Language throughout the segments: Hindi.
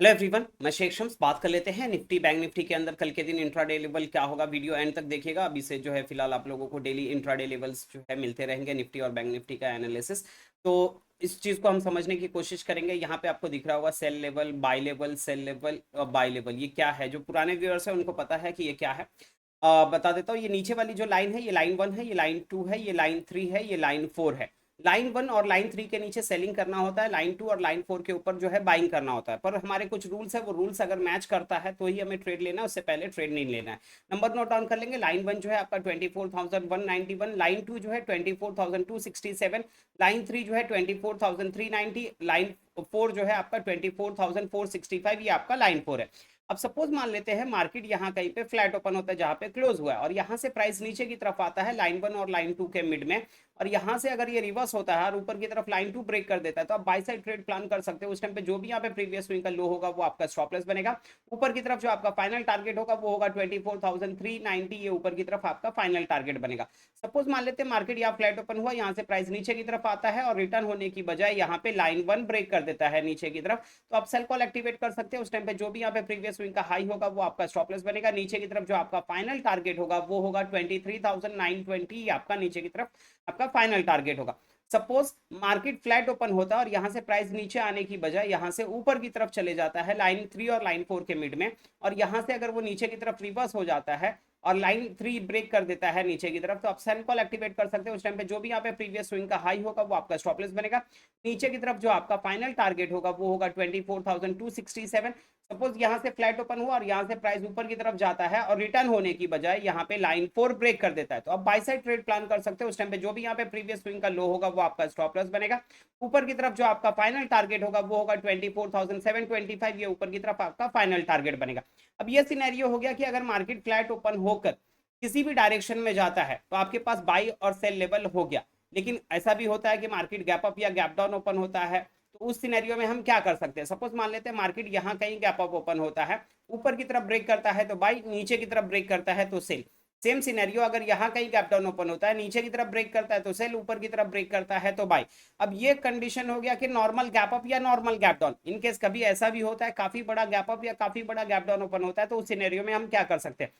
हेलो एवरीवन, मैं शेख शम्स। बात कर लेते हैं निफ्टी बैंक निफ्टी के अंदर कल के दिन इंट्राडे लेवल क्या होगा। वीडियो एंड तक देखिएगा। अभी से जो है फिलहाल आप लोगों को डेली इंट्राडे लेवल्स जो है मिलते रहेंगे, निफ्टी और बैंक निफ्टी का एनालिसिस। तो इस चीज़ को हम समझने की कोशिश करेंगे। यहाँ पे आपको दिख रहा होगा sell level, buy level, sell level और बाय लेवल। ये क्या है? जो पुराने व्यूअर्स हैं उनको पता है कि ये क्या है। बता देता हूँ। ये नीचे वाली जो लाइन है, ये लाइन 1 है, ये लाइन 2 है, ये लाइन 3 है, ये लाइन 4 है। लाइन 1 और लाइन 3 के नीचे सेलिंग करना होता है, लाइन 2 और लाइन 4 के ऊपर जो है बाइंग करना होता है। पर हमारे कुछ रूल्स है, वो रूल्स अगर मैच करता है तो ही हमें ट्रेड लेना है, उससे पहले ट्रेड नहीं लेना है। नंबर नोट डाउन कर लेंगे। लाइन 1 जो है आपका 24,191, लाइन 2 जो है 24,267, लाइन 3 जो है 24,390, लाइन 4 जो है आपका 24,465, ये आपका लाइन 4 है। अब सपोज मान लेते हैं मार्केट यहाँ कहीं पे फ्लैट ओपन होता है जहां पे क्लोज हुआ है, और यहाँ से प्राइस नीचे की तरफ आता है लाइन 1 और लाइन 2 के मिड में, और यहाँ से अगर ये रिवर्स होता है और ऊपर की तरफ लाइन 2 ब्रेक कर देता है, तो आप बाय साइड ट्रेड प्लान कर सकते हो। उस टाइम पे जो भी यहाँ पे प्रीवियस स्विंग का लो होगा वो आपका स्टॉप लॉस बनेगा। ऊपर की तरफ जो आपका फाइनल टारगेट होगा वो होगा 24,390, ये ऊपर की तरफ आपका फाइनल टारगेट बनेगा। सपोज मान लेते हैं मार्केट यहाँ फ्लैट ओपन हुआ, यहाँ से प्राइस नीचे की तरफ आता है और रिटर्न होने की बजाय यहाँ पे लाइन 1 ब्रेक कर देता है नीचे की तरफ, तो आप सेल कॉल एक्टिवेट कर सकते हैं। उस टाइम पे जो भी यहाँ पे प्रीवियस स्विंग का हाई होगा वो आपका स्टॉप लॉस बनेगा। नीचे की तरफ जो आपका फाइनल टारगेट होगा वो होगा 23,920, आपका नीचे की तरफ आपका फाइनल टारगेट होगा। सपोज मार्केट फ्लैट ओपन होता है और यहां से प्राइस नीचे आने की बजाय यहां से ऊपर की तरफ चले जाता है लाइन 3 और लाइन 4 के मिड में, और यहां से अगर वो नीचे की तरफ रिवर्स हो जाता है और लाइन 3 ब्रेक कर देता है नीचे की तरफ, तो आप सेल कॉल एक्टिवेट कर सकते हो। उस टाइम पे जो भी यहाँ पे प्रीवियस स्विंग का हाई होगा वो आपका स्टॉप लॉस बनेगा। नीचे की तरफ जो आपका फाइनल टारगेट होगा वो होगा 24,267। सपोज यहाँ से फ्लैट ओपन हुआ और यहाँ से प्राइस ऊपर की तरफ जाता है और रिटर्न होने की बजाय यहाँ पे लाइन 4 ब्रेक कर देता है, तो आप बाय साइड ट्रेड प्लान कर सकते हो। उस टाइम पे जो भी यहाँ पे प्रीवियस स्विंग का लो होगा वो आपका स्टॉप लॉस बनेगा। ऊपर की तरफ जो आपका फाइनल टारगेट होगा वो होगा 24,725, ये ऊपर की तरफ आपका फाइनल टारगेट बनेगा। अब ये सिनेरियो हो गया कि अगर मार्केट फ्लैट ओपन होकर किसी भी डायरेक्शन में जाता है तो आपके पास बाई और सेल लेवल हो गया। लेकिन ऐसा भी होता है कि मार्केट गैप अप या गैप डाउन ओपन होता है, तो उस सिनेरियो में हम क्या कर सकते हैं। सपोज मान लेते हैं मार्केट यहाँ कहीं गैप अप ओपन होता है, ऊपर की तरफ ब्रेक करता है तो बाई, नीचे की तरफ ब्रेक करता है तो सेल। सेम सिनेरियो अगर यहाँ कहीं गैप डाउन ओपन होता है, नीचे की तरफ ब्रेक करता है तो सेल, ऊपर की तरफ ब्रेक करता है तो बाई। अब ये कंडीशन हो गया कि नॉर्मल गैप अप या नॉर्मल गैप डाउन। इनकेस कभी ऐसा भी होता है काफी बड़ा गैप अप या काफी बड़ा गैप डाउन ओपन होता है, तो उस सिनेरियो में हम क्या कर सकते हैं।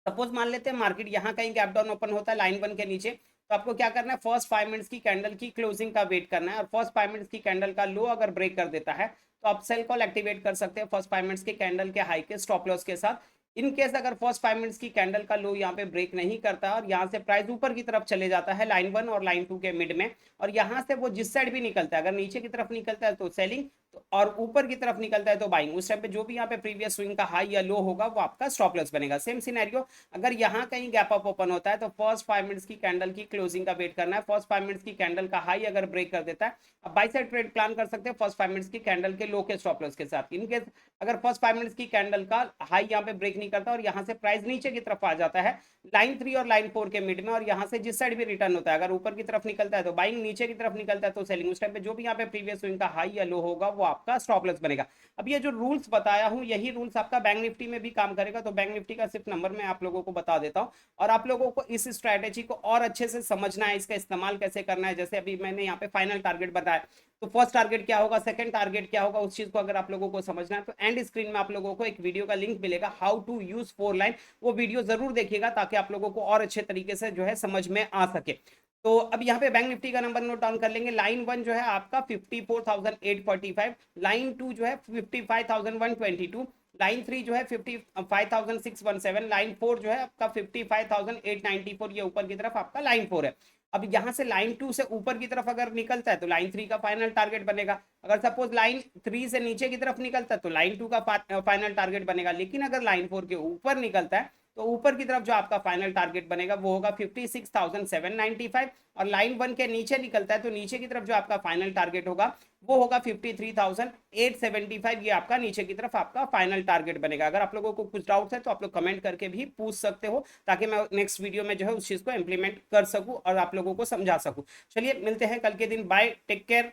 सपोज मान लेते हैं मार्केट यहाँ कहीं गैप डाउन ओपन होता है लाइन 1 के नीचे, तो आपको क्या करना है, फर्स्ट 5 मिनट्स की कैंडल की क्लोजिंग का वेट करना है, और फर्स्ट 5 मिनट्स की कैंडल का लो अगर ब्रेक कर देता है तो आप सेल कॉल एक्टिवेट कर सकते हैं फर्स्ट 5 मिनट्स की कैंडल के हाई के स्टॉप लॉस के साथ। इन केस अगर फर्स्ट 5 मिनट्स की कैंडल का लो यहाँ पे ब्रेक नहीं करता और यहाँ से प्राइस ऊपर की तरफ चले जाता है लाइन 1 और लाइन 2 के मिड में, और यहाँ से वो जिस साइड भी निकलता है, अगर नीचे की तरफ निकलता है तो सेलिंग, तो और ऊपर की तरफ निकलता है तो बाइंग, उस टाइम पे जो भी यहाँ पे प्रीवियस स्विंग का हाई या लो होगा वो आपका स्टॉप लॉस बनेगा। सेम सिनेरियो अगर यहाँ कहीं गैप अप ओपन होता है तो फर्स्ट 5 मिनट्स की कैंडल की क्लोजिंग का वेट करना है। फर्स्ट 5 मिनट्स की कैंडल का हाई अगर ब्रेक कर देता है, अब बाई साइड ट्रेड प्लान कर सकते हैं फर्स्ट 5 मिनट्स की कैंडल के लो के स्टॉप लॉस के साथ। इनकेस अगर फर्स्ट 5 मिनट्स की कैंडल का हाई यहाँ पे ब्रेक नहीं करता और यहाँ से प्राइस नीचे की तरफ आ जाता है लाइन 3 और लाइन 4 के मिड में, और यहाँ से जिस साइड भी रिटर्न होता है, अगर ऊपर की तरफ निकलता है तो बाइंग, नीचे की तरफ निकलता है तो सेलिंग, उस टाइम पे जो भी यहाँ पे प्रीवियस स्विंग का हाई या लो होगा वो आपका स्टॉप लॉस बनेगा। अब ये जो रूल्स बताया हूँ यही रूल्स आपका बैंक निफ्टी में भी काम करेगा। तो बैंक निफ्टी का सिर्फ नंबर मैं आप लोगों को बता देता हूँ, और आप लोगों को इस स्ट्रैटेजी को और अच्छे से समझना है, इसका इस्तेमाल कैसे करना है। जैसे अभी मैंने यहाँ पे फाइनल टारगेट बताया, तो फर्स्ट टारगेट क्या होगा, सेकंड टारगेट क्या होगा, उस चीज को अगर आप लोगों को समझना है तो एंड स्क्रीन में आप लोगों को एक वीडियो का लिंक मिलेगा, हाउ टू यूज 4 लाइन। वो वीडियो जरूर देखिएगा ताकि आप लोगों को और अच्छे तरीके से जो है समझ में आ सके। तो अब यहाँ पे बैंक निफ्टी का नंबर नोट डाउन कर लेंगे। लाइन 1 जो है आपका 54,845, लाइन 2 जो है 55,122, लाइन 3 जो है 55,617, लाइन 4 जो है आपका 55,894, ये ऊपर की तरफ आपका लाइन 4 है। अब यहाँ से लाइन 2 से ऊपर की तरफ अगर निकलता है तो लाइन 3 का फाइनल टारगेट बनेगा। अगर सपोज लाइन 3 से नीचे की तरफ निकलता है तो लाइन 2 का फाइनल टारगेट बनेगा। लेकिन अगर लाइन 4 के ऊपर निकलता है तो ऊपर की तरफ जो आपका फाइनल टारगेट बनेगा वो होगा 56,795, और लाइन 1 के नीचे निकलता है तो नीचे की तरफ जो आपका फाइनल टारगेट होगा वो होगा 53,875, ये आपका नीचे की तरफ आपका फाइनल टारगेट बनेगा। अगर आप लोगों को कुछ डाउट है तो आप लोग कमेंट करके भी पूछ सकते हो, ताकि मैं नेक्स्ट वीडियो में जो है उस चीज को इंप्लीमेंट कर सकूं और आप लोगों को समझा सकूं। चलिए मिलते हैं कल के दिन, बाय, टेक केयर।